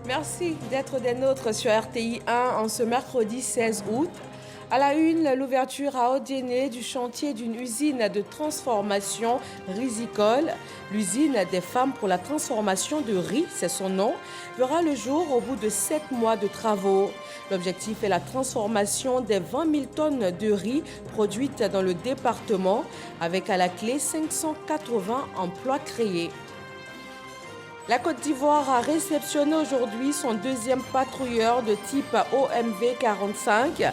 Merci d'être des nôtres sur RTI 1 en ce mercredi 16 août. À la une, l'ouverture à Odiéné du chantier d'une usine de transformation risicole. L'usine des femmes pour la transformation de riz, c'est son nom, verra le jour au bout de 7 mois de travaux. L'objectif est la transformation des 20 000 tonnes de riz produites dans le département, avec à la clé 580 emplois créés. La Côte d'Ivoire a réceptionné aujourd'hui son deuxième patrouilleur de type OMV 45,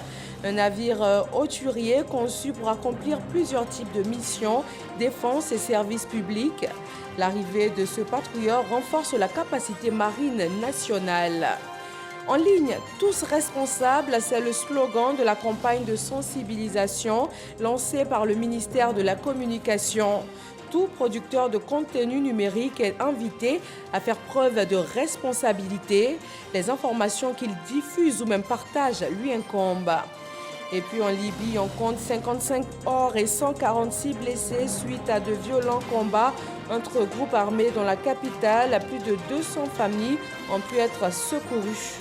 un navire hauturier conçu pour accomplir plusieurs types de missions, défense et services publics. L'arrivée de ce patrouilleur renforce la capacité marine nationale. En ligne, tous responsables, c'est le slogan de la campagne de sensibilisation lancée par le ministère de la Communication. Tout producteur de contenu numérique est invité à faire preuve de responsabilité. Les informations qu'il diffuse ou même partage lui incombent. Et puis en Libye, on compte 55 morts et 146 blessés suite à de violents combats entre groupes armés dans la capitale. Plus de 200 familles ont pu être secourues.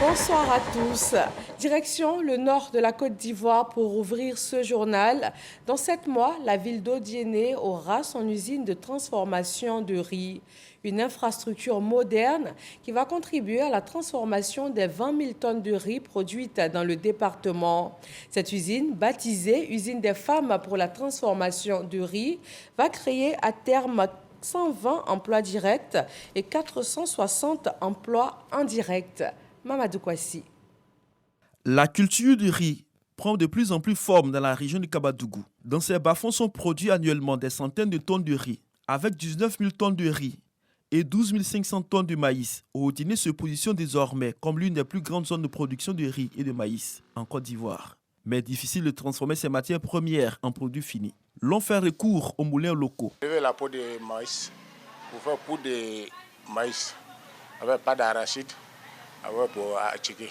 Bonsoir à tous. Direction le nord de la Côte d'Ivoire pour ouvrir ce journal. Dans 7 mois, la ville d'Odiéné aura son usine de transformation de riz. Une infrastructure moderne qui va contribuer à la transformation des 20 000 tonnes de riz produites dans le département. Cette usine, baptisée Usine des femmes pour la transformation de riz, va créer à terme 120 emplois directs et 460 emplois indirects. Mamadou Kwasi. La culture du riz prend de plus en plus forme dans la région du Kabadougou. Dans ces bas-fonds sont produits annuellement des centaines de tonnes de riz. Avec 19 000 tonnes de riz et 12 500 tonnes de maïs, Odiéné se positionne désormais comme l'une des plus grandes zones de production de riz et de maïs en Côte d'Ivoire. Mais difficile de transformer ces matières premières en produits finis. L'on fait recours aux moulins locaux. La peau de maïs, pour faire poudre de maïs, avec pas d'arachide. Pour acheter.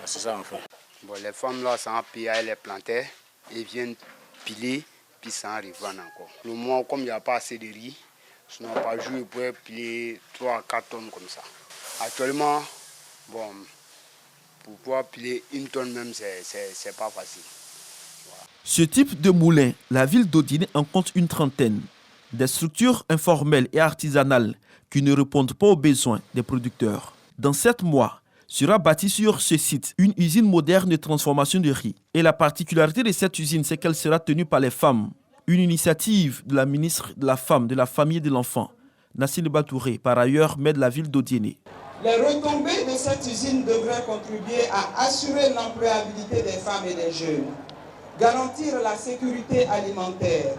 C'est ça en fait. Bon, les femmes là, sans piller les planter, ils viennent piler, puis sans revendre encore. Le moment, comme il n'y a pas assez de riz, sinon par jour, ils pourraient piler 3 à 4 tonnes comme ça. Actuellement, bon, pour pouvoir piler 1 tonne même, c'est pas facile. Voilà. Ce type de moulin, la ville d'Odiéné en compte une trentaine. Des structures informelles et artisanales qui ne répondent pas aux besoins des producteurs. Dans 7 mois, sera bâtie sur ce site une usine moderne de transformation de riz. Et la particularité de cette usine, c'est qu'elle sera tenue par les femmes. Une initiative de la ministre de la Femme, de la Famille et de l'Enfant, Nassine Batouré, par ailleurs maire de la ville d'Odiéné. Les retombées de cette usine devraient contribuer à assurer l'employabilité des femmes et des jeunes, garantir la sécurité alimentaire.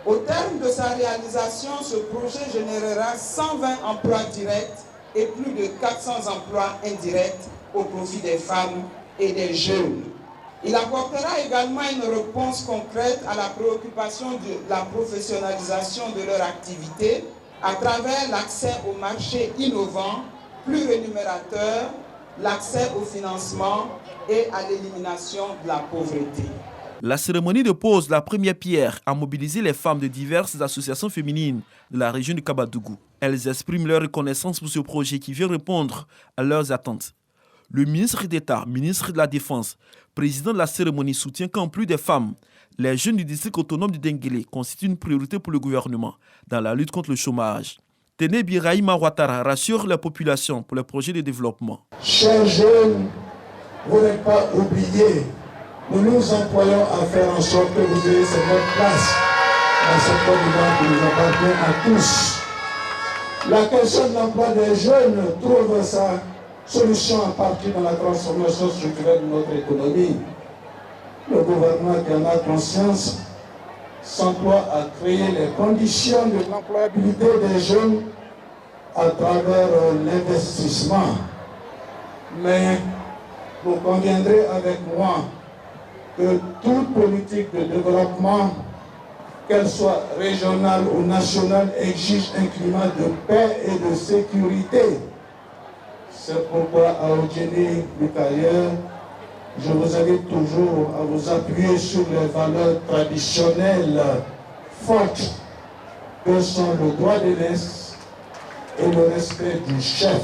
Au terme de sa réalisation, ce projet générera 120 emplois directs et plus de 400 emplois indirects au profit des femmes et des jeunes. Il apportera également une réponse concrète à la préoccupation de la professionnalisation de leur activité à travers l'accès aux marchés innovants, plus rémunérateurs, l'accès au financement et à l'élimination de la pauvreté. La cérémonie de pose la première pierre a mobilisé les femmes de diverses associations féminines de la région du Kabadougou. Elles expriment leur reconnaissance pour ce projet qui vient répondre à leurs attentes. Le ministre d'État, ministre de la Défense, président de la cérémonie soutient qu'en plus des femmes, les jeunes du district autonome du Denguélé constituent une priorité pour le gouvernement dans la lutte contre le chômage. Téné Birahima Ouattara rassure la population pour les projets de développement. Chers jeunes, vous n'êtes pas oubliés. Nous nous employons à faire en sorte que vous ayez cette place dans cette Côte d'Ivoire qui nous appartient à tous. La question de l'emploi des jeunes trouve sa solution en partie dans la transformation structurelle de notre économie. Le gouvernement qui en a conscience s'emploie à créer les conditions de l'employabilité des jeunes à travers l'investissement. Mais vous conviendrez avec moi que toute politique de développement, qu'elle soit régionale ou nationale, exige un climat de paix et de sécurité. C'est pourquoi à Odiéné, plus qu'ailleurs, je vous invite toujours à vous appuyer sur les valeurs traditionnelles fortes que sont le droit de et le respect du chef.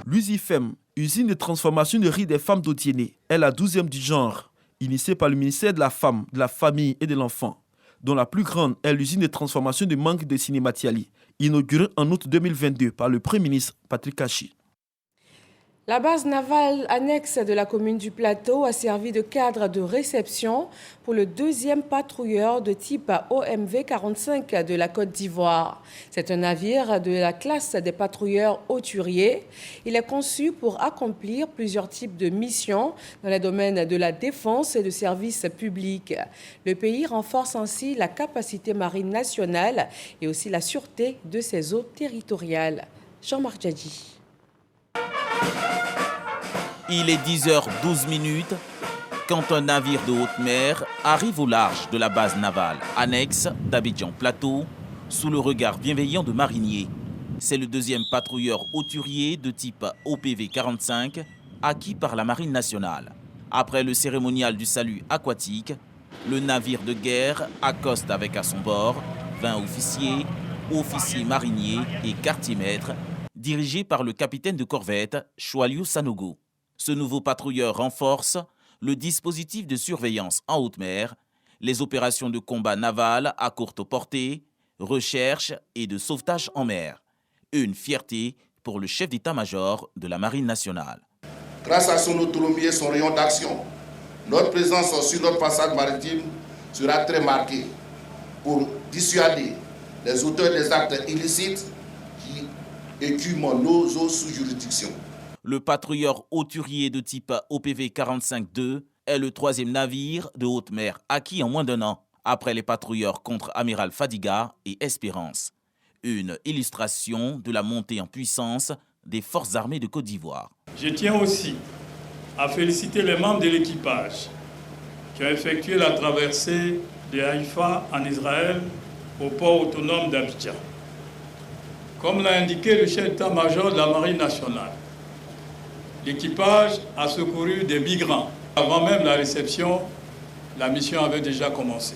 L'USIFEM, usine de transformation de riz des femmes d'Odiéné, est la 12e du genre, initiée par le ministère de la Femme, de la Famille et de l'Enfant, dont la plus grande est l'usine de transformation de mangue de Cinématiali, inaugurée en août 2022 par le Premier ministre Patrick Achi. La base navale annexe de la commune du Plateau a servi de cadre de réception pour le 2e patrouilleur de type OMV 45 de la Côte d'Ivoire. C'est un navire de la classe des patrouilleurs hauturiers. Il est conçu pour accomplir plusieurs types de missions dans les domaines de la défense et de services publics. Le pays renforce ainsi la capacité marine nationale et aussi la sûreté de ses eaux territoriales. Jean-Marc Djadji. Il est 10h12 quand un navire de haute mer arrive au large de la base navale annexe d'Abidjan Plateau sous le regard bienveillant de mariniers. C'est le 2e patrouilleur hauturier de type OPV 45 acquis par la Marine nationale. Après le cérémonial du salut aquatique, le navire de guerre accoste avec à son bord 20 officiers, officiers mariniers et quartiers-maîtres dirigés par le capitaine de corvette Choualiou Sanogo. Ce nouveau patrouilleur renforce le dispositif de surveillance en haute mer, les opérations de combat naval à courte portée, recherche et de sauvetage en mer. Une fierté pour le chef d'état-major de la Marine nationale. Grâce à son autonomie et son rayon d'action, notre présence sur notre façade maritime sera très marquée pour dissuader les auteurs des actes illicites qui écument nos eaux sous juridiction. Le patrouilleur hauturier de type OPV 45-2 est le 3e navire de haute mer acquis en moins d'1 an, après les patrouilleurs contre-amiral Fadiga et Espérance. Une illustration de la montée en puissance des forces armées de Côte d'Ivoire. Je tiens aussi à féliciter les membres de l'équipage qui ont effectué la traversée de Haïfa en Israël au port autonome d'Abidjan. Comme l'a indiqué le chef d'état-major de la Marine nationale, l'équipage a secouru des migrants. Avant même la réception, la mission avait déjà commencé.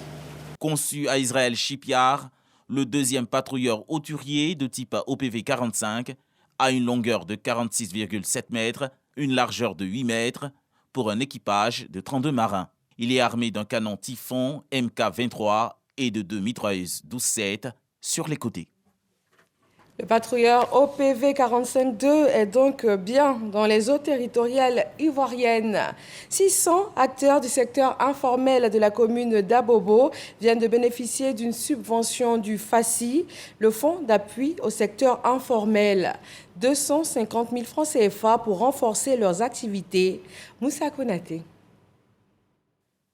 Conçu à Israël Shipyard, le 2e patrouilleur hauturier de type OPV 45 a une longueur de 46,7 mètres, une largeur de 8 mètres pour un équipage de 32 marins. Il est armé d'un canon Typhon MK-23 et de 2 mitrailleuses 12-7 sur les côtés. Le patrouilleur OPV 45-2 est donc bien dans les eaux territoriales ivoiriennes. 600 acteurs du secteur informel de la commune d'Abobo viennent de bénéficier d'une subvention du FACI, le Fonds d'appui au secteur informel. 250 000 francs CFA pour renforcer leurs activités. Moussa Konaté.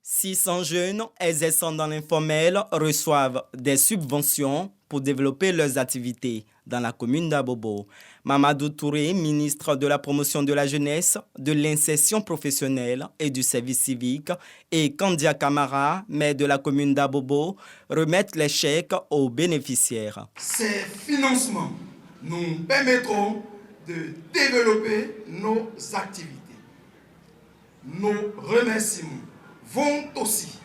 600 jeunes exerçant dans l'informel reçoivent des subventions pour développer leurs activités dans la commune d'Abobo. Mamadou Touré, ministre de la promotion de la jeunesse, de l'insertion professionnelle et du service civique, et Kandia Kamara, maire de la commune d'Abobo, remettent les chèques aux bénéficiaires. Ces financements nous permettront de développer nos activités. Nos remerciements vont aussi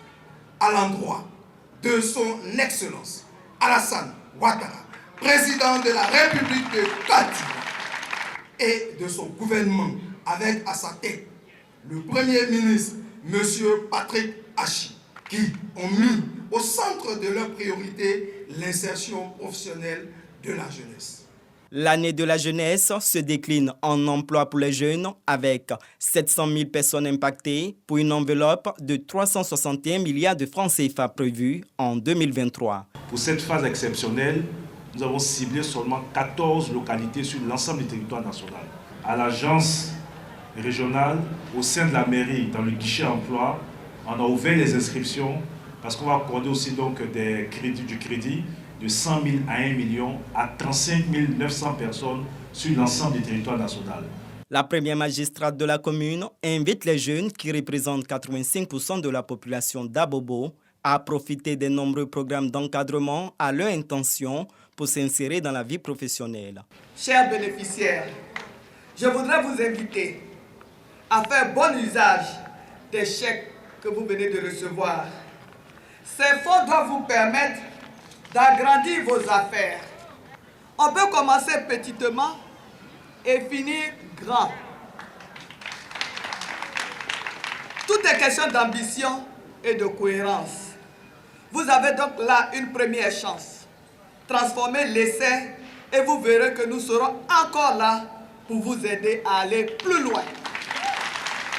à l'endroit de son Excellence Alassane Ouattara, président de la République de Côte d'Ivoire, et de son gouvernement, avec à sa tête le Premier ministre, M. Patrick Achi, qui ont mis au centre de leur priorité l'insertion professionnelle de la jeunesse. L'année de la jeunesse se décline en emploi pour les jeunes avec 700 000 personnes impactées pour une enveloppe de 361 milliards de francs CFA prévus en 2023. Pour cette phase exceptionnelle, nous avons ciblé seulement 14 localités sur l'ensemble du territoire national. À l'agence régionale, au sein de la mairie, dans le guichet emploi, on a ouvert les inscriptions parce qu'on va accorder aussi donc du crédit de 100 000 à 1 million à 35 900 personnes sur l'ensemble du territoire national. La première magistrate de la commune invite les jeunes qui représentent 85% de la population d'Abobo à profiter des nombreux programmes d'encadrement à leur intention pour s'insérer dans la vie professionnelle. Chers bénéficiaires, je voudrais vous inviter à faire bon usage des chèques que vous venez de recevoir. Ces fonds doivent vous permettre d'agrandir vos affaires, On peut commencer petitement et finir grand. Tout est question d'ambition et de cohérence. Vous avez donc là une première chance. Transformez l'essai et vous verrez que nous serons encore là pour vous aider à aller plus loin.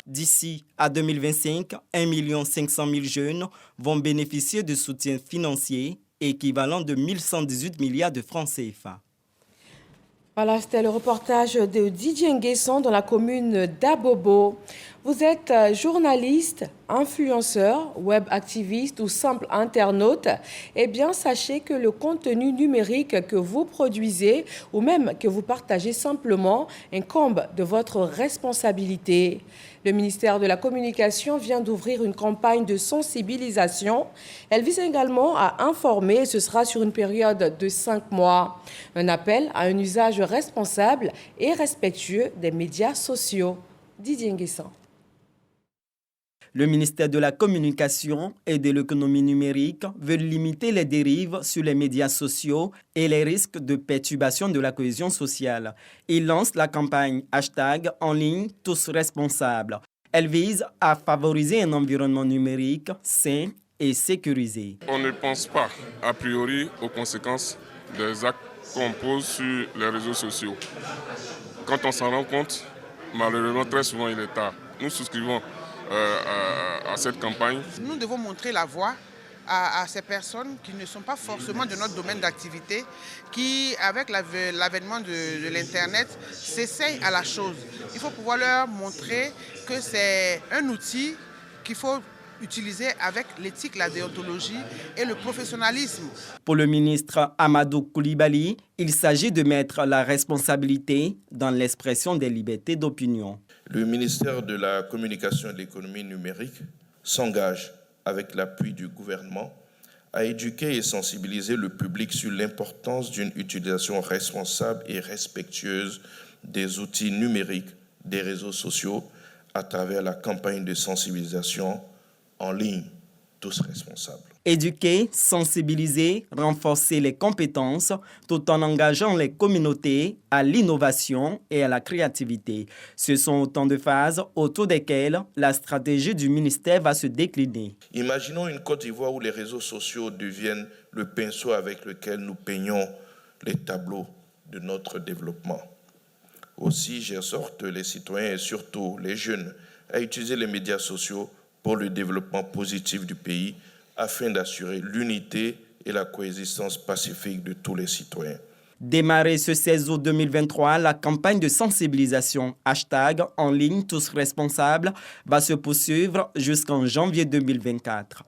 D'ici à 2025, 1 500 000 jeunes vont bénéficier de soutien financier équivalent de 1118 milliards de francs CFA. Voilà, c'était le reportage de Didier Nguesson dans la commune d'Abobo. Vous êtes journaliste, influenceur, web activiste ou simple internaute. Eh bien, sachez que le contenu numérique que vous produisez ou même que vous partagez simplement incombe de votre responsabilité. Le ministère de la Communication vient d'ouvrir une campagne de sensibilisation. Elle vise également à informer, et ce sera sur une période de 5 mois. Un appel à un usage responsable et respectueux des médias sociaux. Didier Nguesson. Le ministère de la Communication et de l'économie numérique veut limiter les dérives sur les médias sociaux et les risques de perturbation de la cohésion sociale. Il lance la campagne #en ligne tous responsables. Elle vise à favoriser un environnement numérique sain et sécurisé. On ne pense pas a priori aux conséquences des actes qu'on pose sur les réseaux sociaux. Quand on s'en rend compte, malheureusement très souvent il est tard. Nous souscrivons à cette campagne. Nous devons montrer la voie à ces personnes qui ne sont pas forcément de notre domaine d'activité, qui, avec l'avènement de l'Internet, s'essayent à la chose. Il faut pouvoir leur montrer que c'est un outil qu'il faut utiliser avec l'éthique, la déontologie et le professionnalisme. Pour le ministre Amadou Koulibaly, il s'agit de mettre la responsabilité dans l'expression des libertés d'opinion. Le ministère de la Communication et de l'économie numérique s'engage, avec l'appui du gouvernement, à éduquer et sensibiliser le public sur l'importance d'une utilisation responsable et respectueuse des outils numériques, des réseaux sociaux, à travers la campagne de sensibilisation en ligne, tous responsables. Éduquer, sensibiliser, renforcer les compétences tout en engageant les communautés à l'innovation et à la créativité. Ce sont autant de phases autour desquelles la stratégie du ministère va se décliner. Imaginons une Côte d'Ivoire où les réseaux sociaux deviennent le pinceau avec lequel nous peignons les tableaux de notre développement. Aussi, j'exhorte les citoyens et surtout les jeunes à utiliser les médias sociaux pour le développement positif du pays afin d'assurer l'unité et la coexistence pacifique de tous les citoyens. Démarrée ce 16 août 2023, la campagne de sensibilisation #en ligne tous responsables va se poursuivre jusqu'en janvier 2024.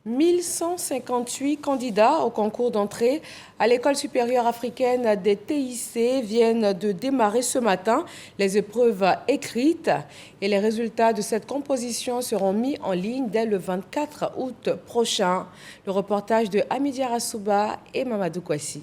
1158 candidats au concours d'entrée à l'École supérieure africaine des TIC viennent de démarrer ce matin les épreuves écrites et les résultats de cette composition seront mis en ligne dès le 24 août prochain. Le reportage de Amidia Rassouba et Mamadou Kwasi.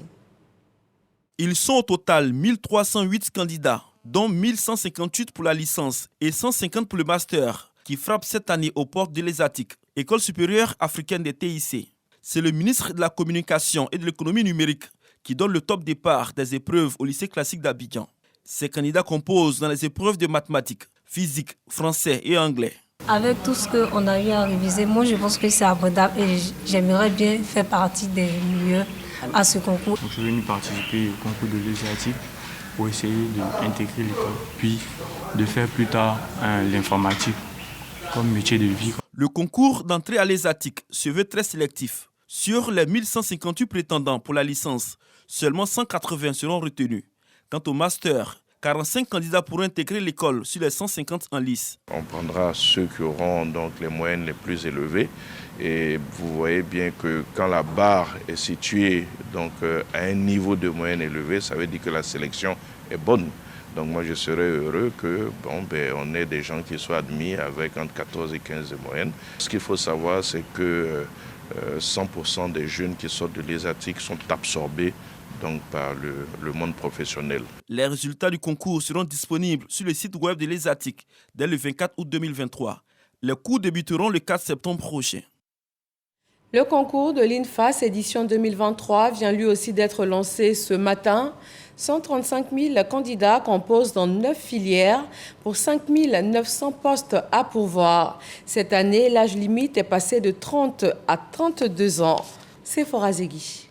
Ils sont au total 1308 candidats, dont 1158 pour la licence et 150 pour le master, qui frappent cette année aux portes de l'ESATIC, École supérieure africaine des TIC. C'est le ministre de la Communication et de l'économie numérique qui donne le top départ des épreuves au lycée classique d'Abidjan. Ces candidats composent dans les épreuves de mathématiques, physique, français et anglais. Avec tout ce qu'on a eu à réviser, moi je pense que c'est abordable et j'aimerais bien faire partie des meilleurs à ce concours. Je suis venu participer au concours de l'ESATIC pour essayer d'intégrer l'école, puis de faire plus tard l'informatique comme métier de vie. Le concours d'entrée à l'ESATIC se veut très sélectif. Sur les 1158 prétendants pour la licence, seulement 180 seront retenus. Quant au master, 45 candidats pourront intégrer l'école sur les 150 en lice. On prendra ceux qui auront donc les moyennes les plus élevées. Et vous voyez bien que quand la barre est située donc, à un niveau de moyenne élevé, ça veut dire que la sélection est bonne. Donc moi je serais heureux on ait des gens qui soient admis avec entre 14 et 15 de moyenne. Ce qu'il faut savoir, c'est que 100% des jeunes qui sortent de l'ESATIC sont absorbés donc, par le monde professionnel. Les résultats du concours seront disponibles sur le site web de l'ESATIC dès le 24 août 2023. Les cours débuteront le 4 septembre prochain. Le concours de l'INFAS édition 2023 vient lui aussi d'être lancé ce matin. 135 000 candidats composent dans 9 filières pour 5 900 postes à pourvoir. Cette année, l'âge limite est passé de 30 à 32 ans. C'est Forazegui.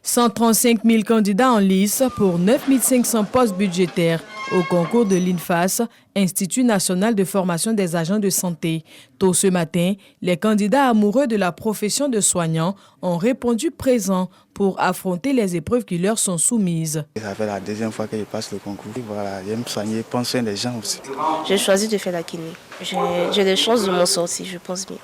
135 000 candidats en lice pour 9 500 postes budgétaires au concours de l'INFAS, Institut national de formation des agents de santé. Tôt ce matin, les candidats amoureux de la profession de soignant ont répondu présents pour affronter les épreuves qui leur sont soumises. Ça fait la deuxième fois que je passe le concours. Voilà, j'aime soigner, prendre soin des gens aussi. J'ai choisi de faire la kiné. J'ai des chances de m'en sortir, je pense bien.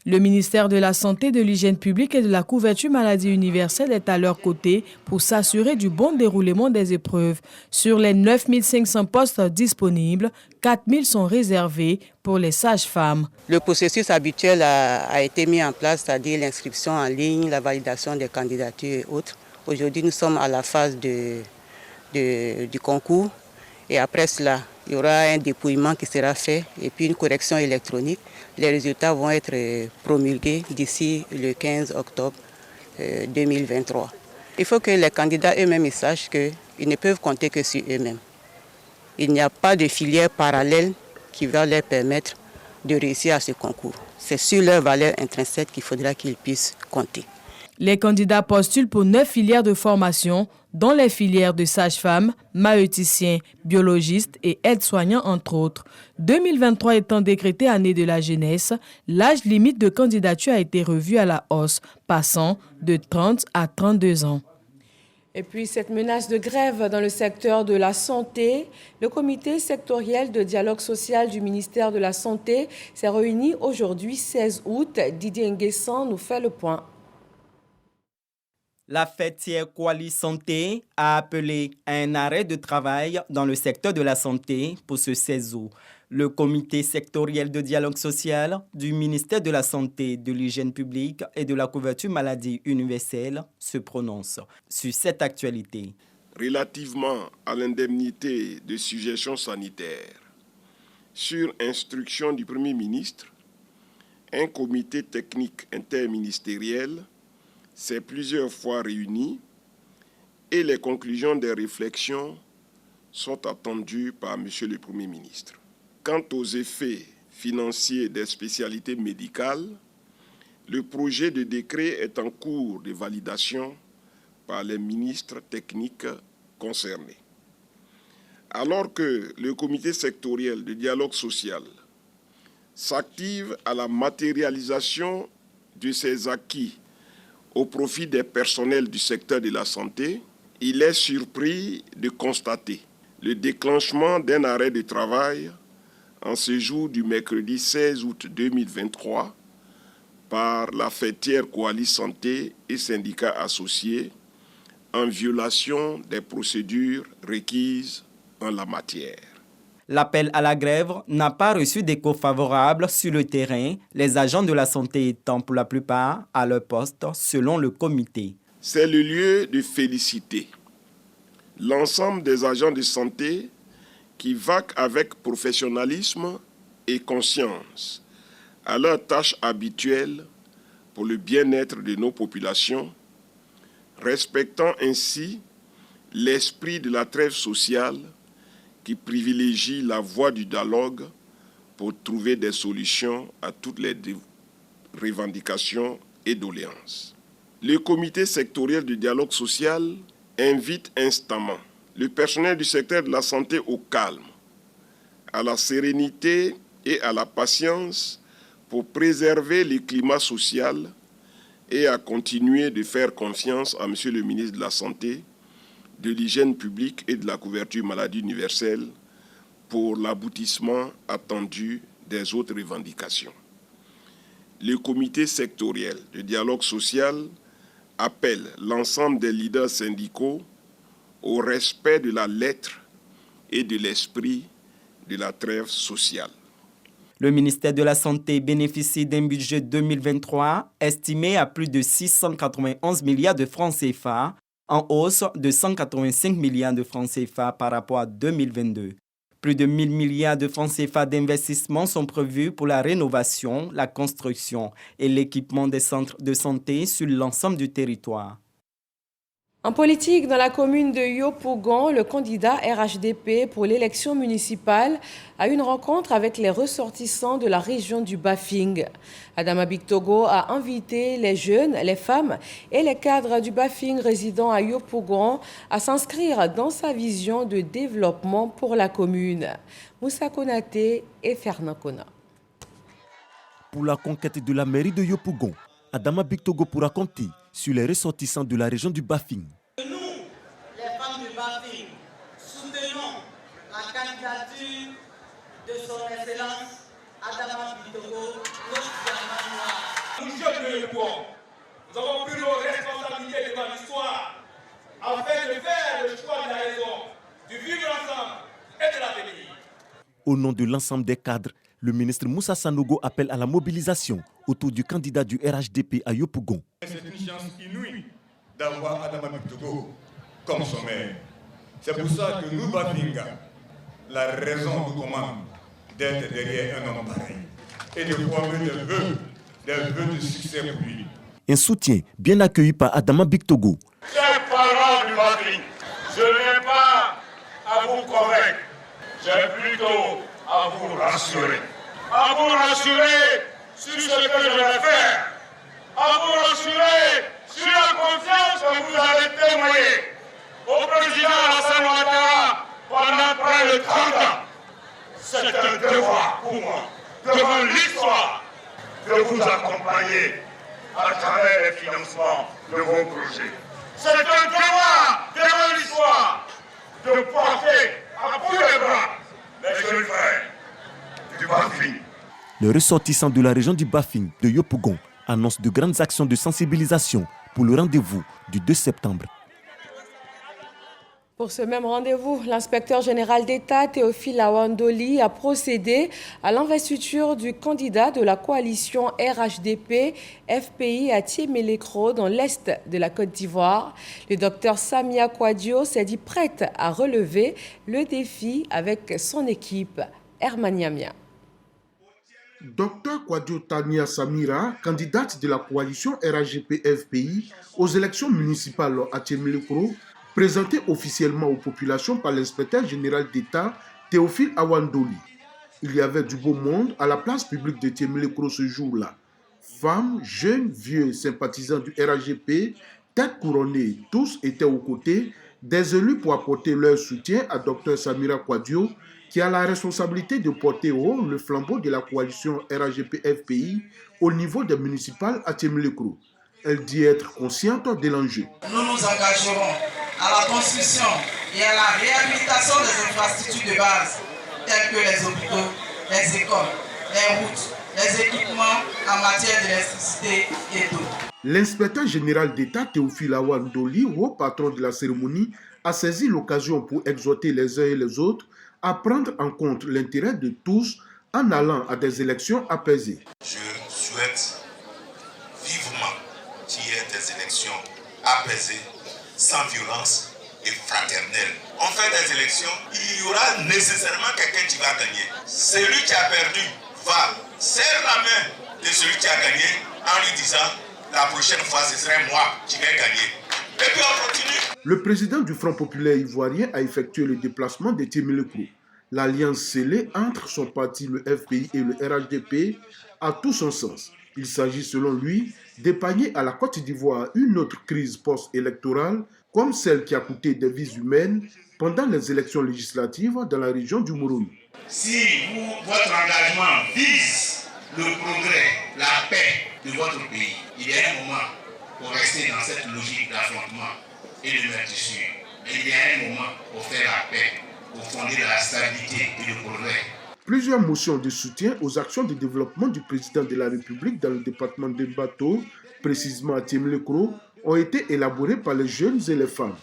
Le ministère de la Santé, de l'Hygiène publique et de la couverture maladie universelle est à leur côté pour s'assurer du bon déroulement des épreuves. Sur les 9 500 postes disponibles, 4 000 sont réservés pour les sages-femmes. Le processus habituel a été mis en place, c'est-à-dire l'inscription en ligne, la validation des candidatures et autres. Aujourd'hui, nous sommes à la phase du concours et après cela, il y aura un dépouillement qui sera fait et puis une correction électronique. Les résultats vont être promulgués d'ici le 15 octobre 2023. Il faut que les candidats eux-mêmes sachent qu'ils ne peuvent compter que sur eux-mêmes. Il n'y a pas de filière parallèle qui va leur permettre de réussir à ce concours. C'est sur leur valeur intrinsèque qu'il faudra qu'ils puissent compter. Les candidats postulent pour 9 filières de formation, dont les filières de sages-femmes, maïeuticiens, biologistes et aides-soignants, entre autres. 2023 étant décrété année de la jeunesse, l'âge limite de candidature a été revu à la hausse, passant de 30 à 32 ans. Et puis cette menace de grève dans le secteur de la santé, le comité sectoriel de dialogue social du ministère de la Santé s'est réuni aujourd'hui 16 août. Didier Nguessan nous fait le point. La fêtière Kwali Santé a appelé à un arrêt de travail dans le secteur de la santé pour ce 16 août. Le comité sectoriel de dialogue social du ministère de la Santé, de l'Hygiène publique et de la couverture maladie universelle se prononce sur cette actualité. Relativement à l'indemnité de suggestion sanitaire, sur instruction du Premier ministre, un comité technique interministériel s'est plusieurs fois réuni et les conclusions des réflexions sont attendues par M. le Premier ministre. Quant aux effets financiers des spécialités médicales, le projet de décret est en cours de validation par les ministres techniques concernés. Alors que le comité sectoriel de dialogue social s'active à la matérialisation de ces acquis au profit des personnels du secteur de la santé, il est surpris de constater le déclenchement d'un arrêt de travail en ce jour du mercredi 16 août 2023 par la fêtière Kwali Santé et syndicats associés en violation des procédures requises en la matière. L'appel à la grève n'a pas reçu d'écho favorable sur le terrain, les agents de la santé étant pour la plupart à leur poste selon le comité. C'est le lieu de féliciter l'ensemble des agents de santé qui vaquent avec professionnalisme et conscience à leurs tâches habituelles pour le bien-être de nos populations, respectant ainsi l'esprit de la trêve sociale qui privilégie la voie du dialogue pour trouver des solutions à toutes les revendications et doléances. Le comité sectoriel du dialogue social invite instamment le personnel du secteur de la santé au calme, à la sérénité et à la patience pour préserver le climat social et à continuer de faire confiance à M. le ministre de la Santé, de l'Hygiène publique et de la couverture maladie universelle pour l'aboutissement attendu des autres revendications. Le comité sectoriel de dialogue social appelle l'ensemble des leaders syndicaux au respect de la lettre et de l'esprit de la trêve sociale. Le ministère de la Santé bénéficie d'un budget 2023 estimé à plus de 691 milliards de francs CFA, en hausse de 185 milliards de francs CFA par rapport à 2022. Plus de 1000 milliards de francs CFA d'investissement sont prévus pour la rénovation, la construction et l'équipement des centres de santé sur l'ensemble du territoire. En politique, dans la commune de Yopougon, le candidat RHDP pour l'élection municipale a une rencontre avec les ressortissants de la région du Bafing. Adama Bictogo a invité les jeunes, les femmes et les cadres du Bafing résidant à Yopougon à s'inscrire dans sa vision de développement pour la commune. Moussa Konaté et Fernand Kona. Pour la conquête de la mairie de Yopougon, Adama Bictogo pourra compter sur les ressortissants de la région du Bafing. Nous, les femmes du Bafing, soutenons la candidature de son Excellence Adama Bictogo, notre diamant noir. Nous jeunes de Yopougon, nous avons pris nos responsabilités devant l'histoire afin de faire le choix de la raison, du vivre ensemble et de l'avenir. Au nom de l'ensemble des cadres, le ministre Moussa Sanogo appelle à la mobilisation autour du candidat du RHDP à Yopougon. C'est une chance inouïe d'avoir Adama Bictogo comme son maire. C'est pour ça que nous, Bafinga, la raison nous commande d'être derrière un homme pareil et de former des vœux de succès pour lui. Un soutien bien accueilli par Adama Bictogo. Chers parents du Bafing, je n'ai pas à vous convaincre, j'ai plutôt à vous rassurer. À vous rassurer sur ce que je vais faire. À vous rassurer sur la confiance que vous allez témoigner au président Alassane Ouattara pendant près de 30 ans. C'est un devoir pour moi, devant l'histoire, de vous accompagner à travers les financements de vos projets. C'est un devoir devant l'histoire de porter à bout les bras les jeunes frères du Bafing. Les ressortissants de la région du Bafing de Yopougon annoncent de grandes actions de sensibilisation pour le rendez-vous du 2 septembre. Pour ce même rendez-vous, l'inspecteur général d'État Théophile Awandoli a procédé à l'investiture du candidat de la coalition RHDP-FPI à Thiémé-Lécro dans l'est de la Côte d'Ivoire. Le docteur Samia Kouadio s'est dit prête à relever le défi avec son équipe. Hermaniamia. Dr Kouadio Tania Samira, candidate de la coalition RHDP-FPI aux élections municipales à Thiémé-Lécro, présentée officiellement aux populations par l'inspecteur général d'État Théophile Awandoli. Il y avait du beau monde à la place publique de Thiémé-Lécro ce jour-là. Femmes, jeunes, vieux, sympathisants du RHDP, têtes couronnées, tous étaient aux côtés des élus pour apporter leur soutien à Dr Samira Kouadio, qui a la responsabilité de porter haut le flambeau de la coalition RHDP-FPI au niveau des municipales à Thiémé-Lécro. Elle dit être consciente de l'enjeu. Nous nous engagerons à la construction et à la réhabilitation des infrastructures de base, telles que les hôpitaux, les écoles, les routes, les équipements en matière d'électricité et d'eau. L'inspecteur général d'État Théophile Awandoli, haut patron de la cérémonie, a saisi l'occasion pour exhorter les uns et les autres à prendre en compte l'intérêt de tous en allant à des élections apaisées. Je souhaite vivement qu'il y ait des élections apaisées, sans violence et fraternelles. On fait des élections, il y aura nécessairement quelqu'un qui va gagner. Celui qui a perdu va serrer la main de celui qui a gagné en lui disant la prochaine fois ce serait moi qui vais gagner. Et puis on continue. Le président du Front populaire ivoirien a effectué le déplacement de Thiémé-Lécro. L'alliance scellée entre son parti, le FPI et le RHDP, a tout son sens. Il s'agit selon lui d'épargner à la Côte d'Ivoire une autre crise post-électorale comme celle qui a coûté des vies humaines pendant les élections législatives dans la région du Moroni. Si votre engagement vise le progrès, la paix de votre pays, il y a un moment pour rester dans cette logique d'affrontement et de meurtrissure. Il y a un moment pour faire la paix, pour fonder la stabilité et le progrès. Plusieurs motions de soutien aux actions de développement du président de la République dans le département de Bato, précisément à Thiémé-Lécro, ont été élaborées par les jeunes et les femmes.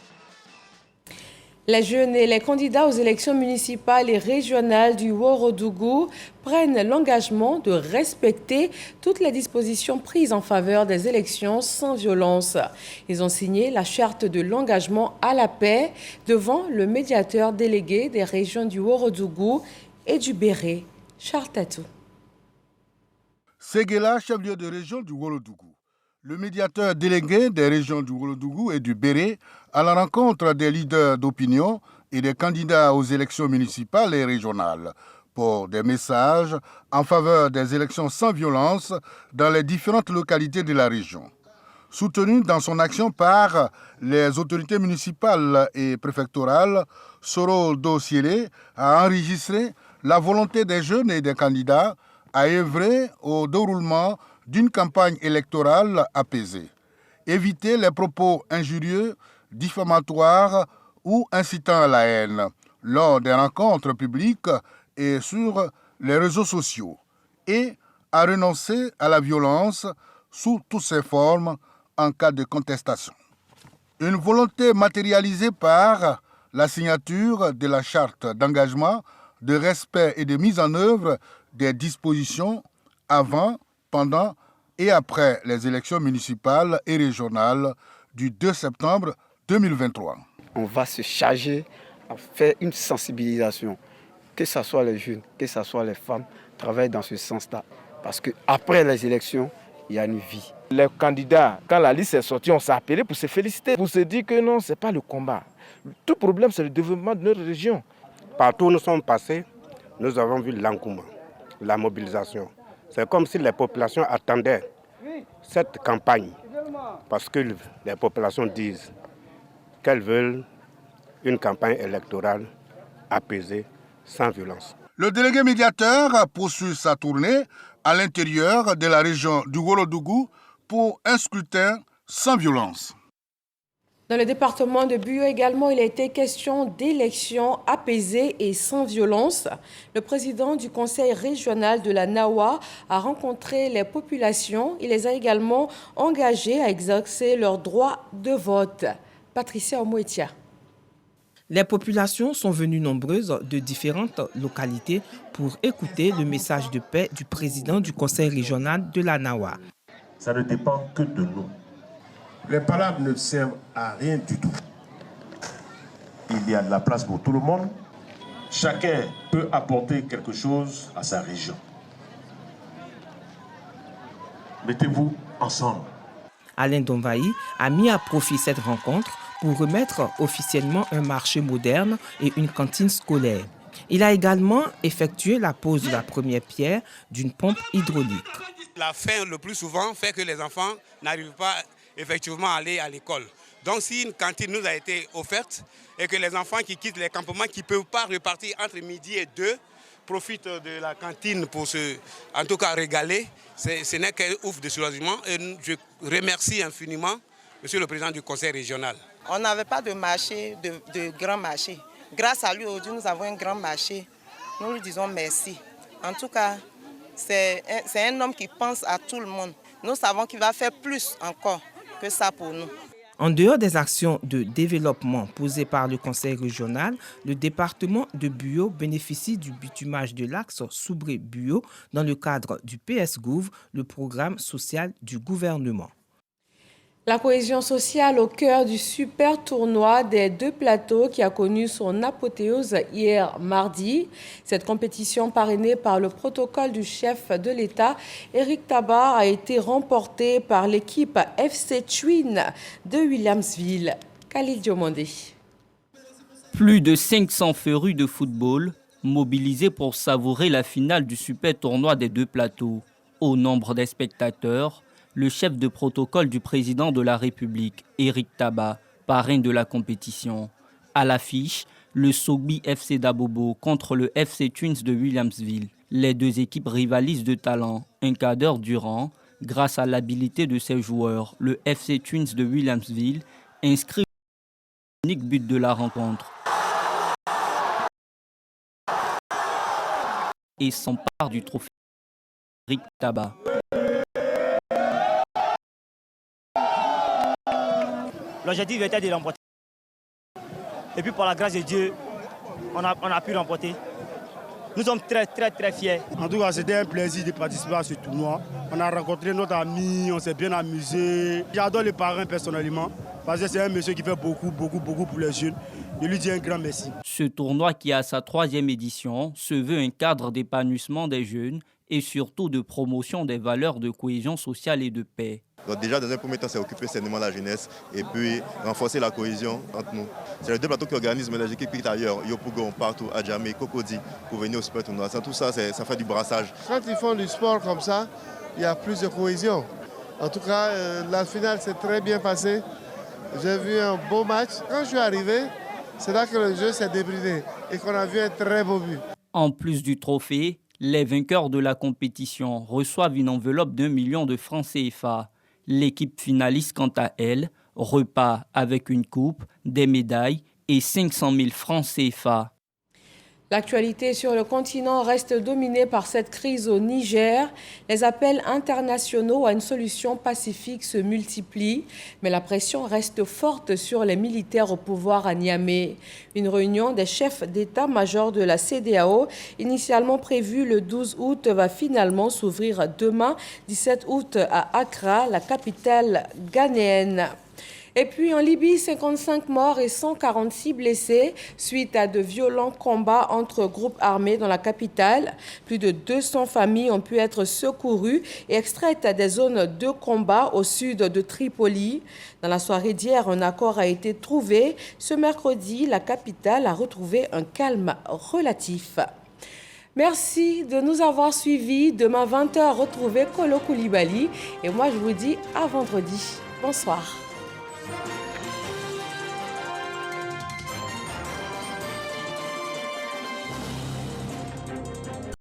Les jeunes et les candidats aux élections municipales et régionales du Ouagadougou prennent l'engagement de respecter toutes les dispositions prises en faveur des élections sans violence. Ils ont signé la charte de l'engagement à la paix devant le médiateur délégué des régions du Ouagadougou et du Béré, Charles Tatou. Séguéla, chef-lieu de région du Ouagadougou. Le médiateur délégué des régions du Ouagadougou et du Béré à la rencontre des leaders d'opinion et des candidats aux élections municipales et régionales pour des messages en faveur des élections sans violence dans les différentes localités de la région. Soutenu dans son action par les autorités municipales et préfectorales, Soro Dosiele a enregistré la volonté des jeunes et des candidats à œuvrer au déroulement d'une campagne électorale apaisée. Éviter les propos injurieux, diffamatoires ou incitant à la haine lors des rencontres publiques et sur les réseaux sociaux et à renoncer à la violence sous toutes ses formes en cas de contestation. Une volonté matérialisée par la signature de la charte d'engagement, de respect et de mise en œuvre des dispositions avant, pendant et après les élections municipales et régionales du 2 septembre 2023. On va se charger à faire une sensibilisation, que ce soit les jeunes, que ce soit les femmes, travaillent dans ce sens-là. Parce qu'après les élections, il y a une vie. Les candidats, quand la liste est sortie, on s'est appelé pour se féliciter, pour se dire que non, ce n'est pas le combat. Tout problème, c'est le développement de notre région. Partout où nous sommes passés, nous avons vu l'engouement, la mobilisation. C'est comme si les populations attendaient cette campagne, parce que les populations disent qu'elles veulent une campagne électorale apaisée, sans violence. Le délégué médiateur poursuit sa tournée à l'intérieur de la région du Ouagadougou pour un scrutin sans violence. Dans le département de Buyo également, il a été question d'élections apaisées et sans violence. Le président du conseil régional de la Nawa a rencontré les populations. Il les a également engagés à exercer leur droit de vote. Patricia Omouetia. Les populations sont venues nombreuses de différentes localités pour écouter le message de paix du président du conseil régional de la Nawa. Ça ne dépend que de nous. Les palabres ne servent à rien du tout. Il y a de la place pour tout le monde. Chacun peut apporter quelque chose à sa région. Mettez-vous ensemble. Alain Donvaï a mis à profit cette rencontre pour remettre officiellement un marché moderne et une cantine scolaire. Il a également effectué la pose de la première pierre d'une pompe hydraulique. La faim, le plus souvent, fait que les enfants n'arrivent pas effectivement à aller à l'école. Donc si une cantine nous a été offerte et que les enfants qui quittent les campements, qui ne peuvent pas repartir entre midi et 2, profitent de la cantine pour en tout cas régaler, ce n'est qu'un ouf de soulagement. Et je remercie infiniment Monsieur le Président du Conseil régional. On n'avait pas de marché, de grand marché. Grâce à lui, aujourd'hui, nous avons un grand marché. Nous lui disons merci. En tout cas, c'est un homme qui pense à tout le monde. Nous savons qu'il va faire plus encore que ça pour nous. En dehors des actions de développement posées par le conseil régional, le département de Buyo bénéficie du bitumage de l'axe Soubré-Buyo dans le cadre du PS-Gouv, le programme social du gouvernement. La cohésion sociale au cœur du super tournoi des 2 plateaux qui a connu son apothéose hier mardi. Cette compétition parrainée par le protocole du chef de l'État, Éric Tabar, a été remportée par l'équipe FC Twin de Williamsville. Khalil Diomandé. Plus de 500 férus de football mobilisés pour savourer la finale du super tournoi des 2 plateaux. Au nombre des spectateurs, le chef de protocole du président de la République, Éric Tabar, parrain de la compétition. À l'affiche, le Sogbi FC d'Abobo contre le FC Twins de Williamsville. Les 2 équipes rivalisent de talent. Un quart d'heure durant, grâce à l'habileté de ses joueurs, le FC Twins de Williamsville inscrit l'unique but de la rencontre et s'empare du trophée Éric Tabar. L'objectif était de l'emporter. Et puis par la grâce de Dieu, on a pu remporter. Nous sommes très fiers. En tout cas, c'était un plaisir de participer à ce tournoi. On a rencontré notre ami, on s'est bien amusé. J'adore le parrain personnellement, parce que c'est un monsieur qui fait beaucoup pour les jeunes. Je lui dis un grand merci. Ce tournoi, qui a sa 3e édition, se veut un cadre d'épanouissement des jeunes et surtout de promotion des valeurs de cohésion sociale et de paix. Donc déjà, dans un premier temps, c'est occuper sainement la jeunesse et puis renforcer la cohésion entre nous. C'est les 2 plateaux qui organisent, mais les équipes qui ailleurs, Yopou Gon, partout, Adjamé, Cocody, pour venir au super tournoi. Tout ça, ça fait du brassage. Quand ils font du sport comme ça, il y a plus de cohésion. En tout cas, la finale s'est très bien passée. J'ai vu un beau match. Quand je suis arrivé, c'est là que le jeu s'est débridé et qu'on a vu un très beau but. En plus du trophée, les vainqueurs de la compétition reçoivent une enveloppe d'1 million de francs CFA. L'équipe finaliste, quant à elle, repart avec une coupe, des médailles et 500 000 francs CFA. L'actualité sur le continent reste dominée par cette crise au Niger. Les appels internationaux à une solution pacifique se multiplient, mais la pression reste forte sur les militaires au pouvoir à Niamey. Une réunion des chefs d'état-major de la CEDEAO, initialement prévue le 12 août, va finalement s'ouvrir demain, 17 août, à Accra, la capitale ghanéenne. Et puis en Libye, 55 morts et 146 blessés suite à de violents combats entre groupes armés dans la capitale. Plus de 200 familles ont pu être secourues et extraites des zones de combat au sud de Tripoli. Dans la soirée d'hier, un accord a été trouvé. Ce mercredi, la capitale a retrouvé un calme relatif. Merci de nous avoir suivis. Demain 20h, retrouvez Kolo Koulibaly. Et moi, je vous dis à vendredi. Bonsoir.